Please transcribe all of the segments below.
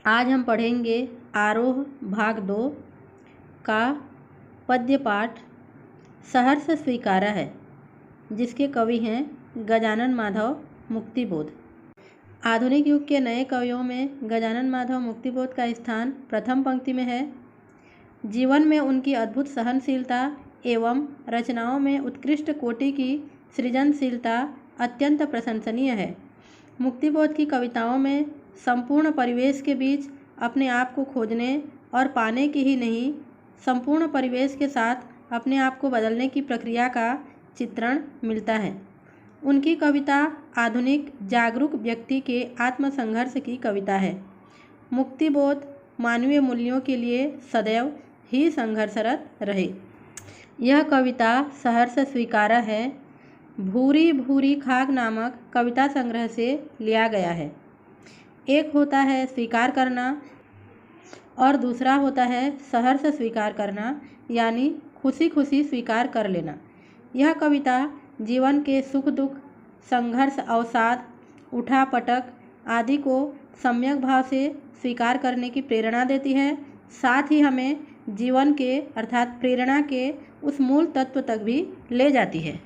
आज हम पढ़ेंगे आरोह भाग 2 का पद्य पाठ सहर्ष स्वीकारा है, जिसके कवि हैं गजानन माधव मुक्तिबोध। आधुनिक युग के नए कवियों में गजानन माधव मुक्तिबोध का स्थान प्रथम पंक्ति में है। जीवन में उनकी अद्भुत सहनशीलता एवं रचनाओं में उत्कृष्ट कोटि की सृजनशीलता अत्यंत प्रशंसनीय है। मुक्तिबोध की कविताओं में संपूर्ण परिवेश के बीच अपने आप को खोजने और पाने की ही नहीं, संपूर्ण परिवेश के साथ अपने आप को बदलने की प्रक्रिया का चित्रण मिलता है। उनकी कविता आधुनिक जागरूक व्यक्ति के आत्मसंघर्ष की कविता है। मुक्तिबोध मानवीय मूल्यों के लिए सदैव ही संघर्षरत रहे। यह कविता सहर्ष स्वीकारा है भूरी भूरी खाक नामक कविता संग्रह से लिया गया है। एक होता है स्वीकार करना और दूसरा होता है सहर्ष स्वीकार करना, यानी खुशी खुशी स्वीकार कर लेना। यह कविता जीवन के सुख दुख, संघर्ष अवसाद, उठा पटक आदि को सम्यक भाव से स्वीकार करने की प्रेरणा देती है। साथ ही हमें जीवन के अर्थात प्रेरणा के उस मूल तत्व तक भी ले जाती है।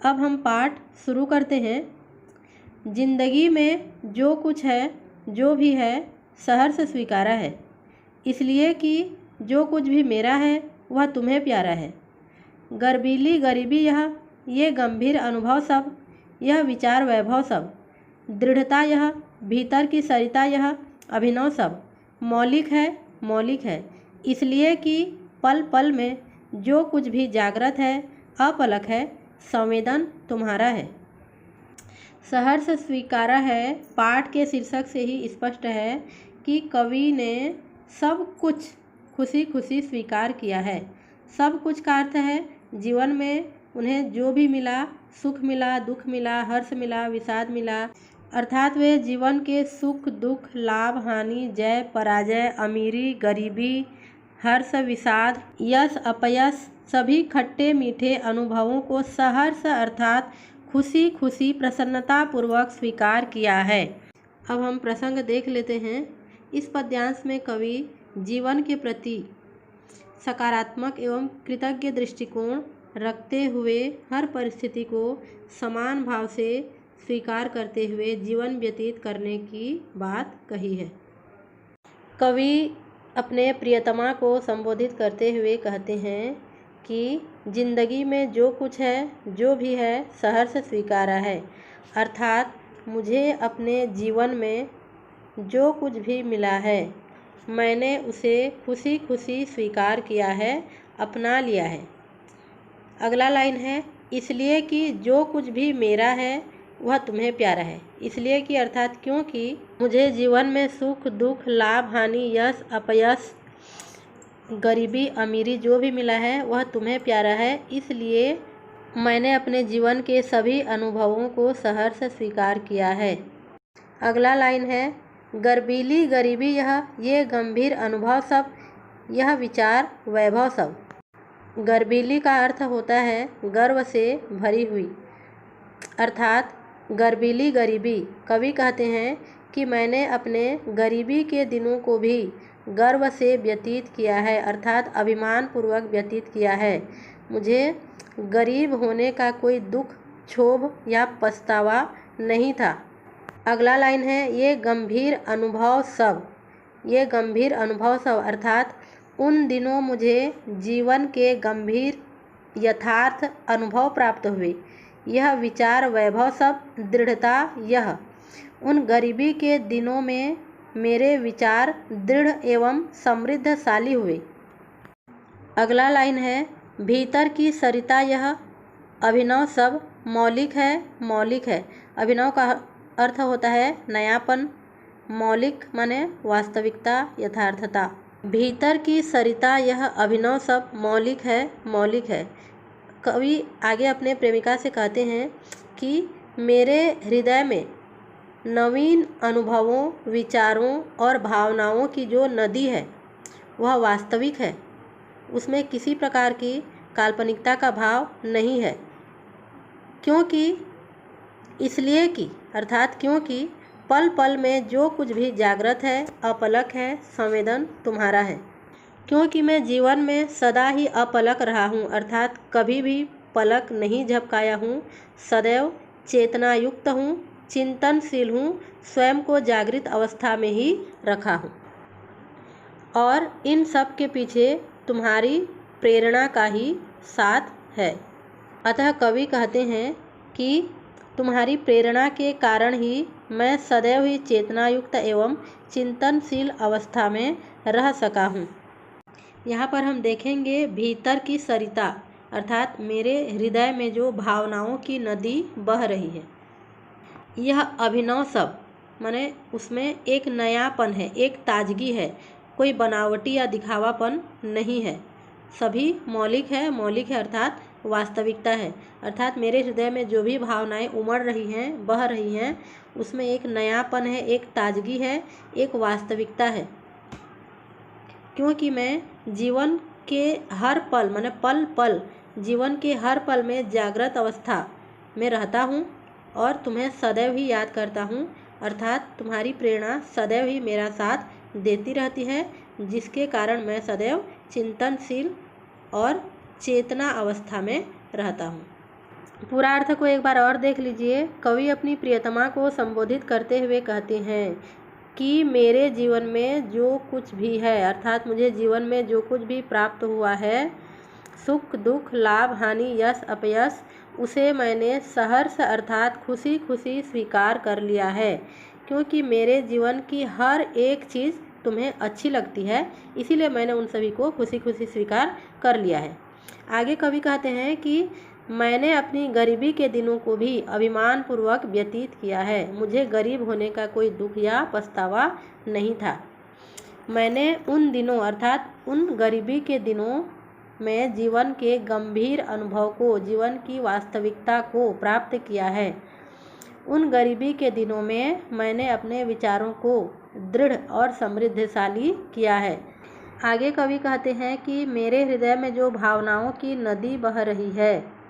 अब हम पाठ शुरू करते हैं। जिंदगी में जो कुछ है, जो भी है, सहर्ष स्वीकारा है, इसलिए कि जो कुछ भी मेरा है वह तुम्हें प्यारा है। गर्बीली गरीबी यह, ये गंभीर अनुभव सब, यह विचार वैभव सब, दृढ़ता यह, भीतर की सरिता यह, अभिनव सब, मौलिक है, इसलिए कि पल पल में जो कुछ भी जागृत है, अपलक है, संवेदन तुम्हारा है। सहर्ष स्वीकारा है पाठ के शीर्षक से ही स्पष्ट है कि कवि ने सब कुछ खुशी खुशी स्वीकार किया है। सब कुछ का अर्थ है जीवन में उन्हें जो भी मिला, सुख मिला, दुख मिला, हर्ष मिला, विषाद मिला, अर्थात वे जीवन के सुख दुख, लाभ हानि, जय पराजय, अमीरी गरीबी, हर्ष विषाद, यश अपयश, सभी खट्टे मीठे अनुभवों को सहर्ष अर्थात खुशी खुशी प्रसन्नता पूर्वक स्वीकार किया है। अब हम प्रसंग देख लेते हैं। इस पद्यांश में कवि जीवन के प्रति सकारात्मक एवं कृतज्ञ दृष्टिकोण रखते हुए हर परिस्थिति को समान भाव से स्वीकार करते हुए जीवन व्यतीत करने की बात कही है। कवि अपने प्रियतमा को संबोधित करते हुए कहते हैं कि जिंदगी में जो कुछ है, जो भी है, सहर्ष स्वीकारा है, अर्थात मुझे अपने जीवन में जो कुछ भी मिला है, मैंने उसे खुशी खुशी स्वीकार किया है, अपना लिया है। अगला लाइन है, इसलिए कि जो कुछ भी मेरा है वह तुम्हें प्यारा है। इसलिए कि अर्थात क्योंकि मुझे जीवन में सुख दुख, लाभ हानि, यश अपयश, गरीबी अमीरी जो भी मिला है वह तुम्हें प्यारा है, इसलिए मैंने अपने जीवन के सभी अनुभवों को सहर्ष स्वीकार किया है। अगला लाइन है, गर्बीली गरीबी यह, ये गंभीर अनुभव सब, यह विचार वैभव सब। गर्बीली का अर्थ होता है गर्व से भरी हुई, अर्थात गर्बीली गरीबी। कवि कहते हैं कि मैंने अपने गरीबी के दिनों को भी गर्व से व्यतीत किया है, अर्थात अभिमान पूर्वक व्यतीत किया है। मुझे गरीब होने का कोई दुख, क्षोभ या पछतावा नहीं था। अगला लाइन है, ये गंभीर अनुभव सब, ये गंभीर अनुभव सब, अर्थात उन दिनों मुझे जीवन के गंभीर यथार्थ अनुभव प्राप्त हुए। यह विचार वैभव सब, दृढ़ता यह, उन गरीबी के दिनों में मेरे विचार दृढ़ एवं समृद्धशाली हुए। अगला लाइन है, भीतर की सरिता यह, अभिनव सब, मौलिक है। अभिनव का अर्थ होता है नयापन, मौलिक माने वास्तविकता, यथार्थता। भीतर की सरिता यह, अभिनव सब, मौलिक है। कवि आगे अपने प्रेमिका से कहते हैं कि मेरे हृदय में नवीन अनुभवों, विचारों और भावनाओं की जो नदी है वह वास्तविक है, उसमें किसी प्रकार की काल्पनिकता का भाव नहीं है। क्योंकि इसलिए कि अर्थात क्योंकि पल पल में जो कुछ भी जागृत है, अपलक है, संवेदन तुम्हारा है। क्योंकि मैं जीवन में सदा ही अपलक रहा हूँ, अर्थात कभी भी पलक नहीं झपकाया हूँ, सदैव चेतनायुक्त हूँ, चिंतनशील हूँ, स्वयं को जागृत अवस्था में ही रखा हूँ। और इन सब के पीछे तुम्हारी प्रेरणा का ही साथ है। अतः कवि कहते हैं कि तुम्हारी प्रेरणा के कारण ही मैं सदैव ही चेतनायुक्त एवं चिंतनशील अवस्था में रह सका हूँ। यहाँ पर हम देखेंगे भीतर की सरिता, अर्थात मेरे हृदय में जो भावनाओं की नदी बह रही है। यह अभिनव सब माने उसमें एक नयापन है, एक ताजगी है, कोई बनावटी या दिखावापन नहीं है। सभी मौलिक है अर्थात वास्तविकता है। अर्थात मेरे हृदय में जो भी भावनाएं उमड़ रही हैं, बह रही हैं, उसमें एक नयापन है, एक ताजगी है, एक वास्तविकता है। क्योंकि मैं जीवन के हर पल माने पल पल जीवन के हर पल में जागृत अवस्था में रहता हूँ और तुम्हें सदैव ही याद करता हूँ, अर्थात तुम्हारी प्रेरणा सदैव ही मेरा साथ देती रहती है, जिसके कारण मैं सदैव चिंतनशील और चेतना अवस्था में रहता हूँ। पूरा अर्थ को एक बार और देख लीजिए। कवि अपनी प्रियतमा को संबोधित करते हुए कहते हैं कि मेरे जीवन में जो कुछ भी है, अर्थात मुझे जीवन में जो कुछ भी प्राप्त हुआ है, सुख दुख लाभ हानि यश अपयश, उसे मैंने सहर्ष अर्थात खुशी खुशी स्वीकार कर लिया है। क्योंकि मेरे जीवन की हर एक चीज़ तुम्हें अच्छी लगती है, इसीलिए मैंने उन सभी को खुशी खुशी स्वीकार कर लिया है। आगे कवि कहते हैं कि मैंने अपनी गरीबी के दिनों को भी अभिमानपूर्वक व्यतीत किया है। मुझे गरीब होने का कोई दुख या पछतावा नहीं था। मैंने उन दिनों अर्थात उन गरीबी के दिनों में जीवन के गंभीर अनुभव को, जीवन की वास्तविकता को प्राप्त किया है। उन गरीबी के दिनों में मैंने अपने विचारों को दृढ़ और समृद्धशाली किया है। आगे कवि कहते हैं कि मेरे हृदय में जो भावनाओं की नदी बह रही है,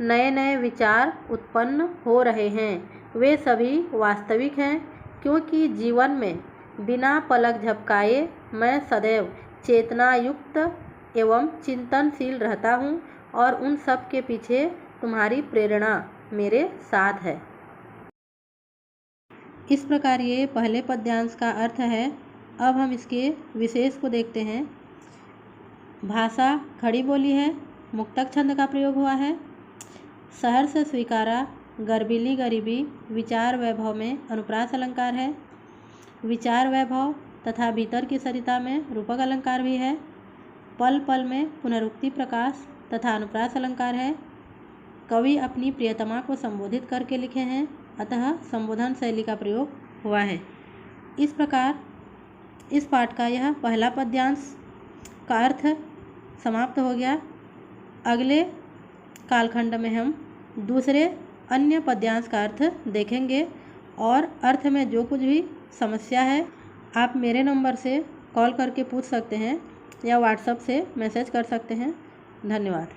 नए नए विचार उत्पन्न हो रहे हैं, वे सभी वास्तविक हैं। क्योंकि जीवन में बिना पलक झपकाए मैं सदैव चेतनायुक्त एवं चिंतनशील रहता हूँ और उन सब के पीछे तुम्हारी प्रेरणा मेरे साथ है। इस प्रकार ये पहले पद्यांश का अर्थ है। अब हम इसके विशेष को देखते हैं। भाषा खड़ी बोली है, मुक्तक छंद का प्रयोग हुआ है। सहर्ष स्वीकारा, गर्बीली गरीबी, विचार वैभव में अनुप्रास अलंकार है। विचार वैभव तथा भीतर की सरिता में रूपक अलंकार भी है। पल पल में पुनरुक्ति प्रकाश तथा अनुप्रास अलंकार है। कवि अपनी प्रियतमा को संबोधित करके लिखे हैं, अतः संबोधन शैली का प्रयोग हुआ है। इस प्रकार इस पाठ का यह पहला पद्यांश का अर्थ समाप्त हो गया। अगले कालखंड में हम दूसरे अन्य पद्यांश का अर्थ देखेंगे और अर्थ में जो कुछ भी समस्या है आप मेरे नंबर से कॉल करके पूछ सकते हैं या व्हाट्सएप से मैसेज कर सकते हैं। धन्यवाद।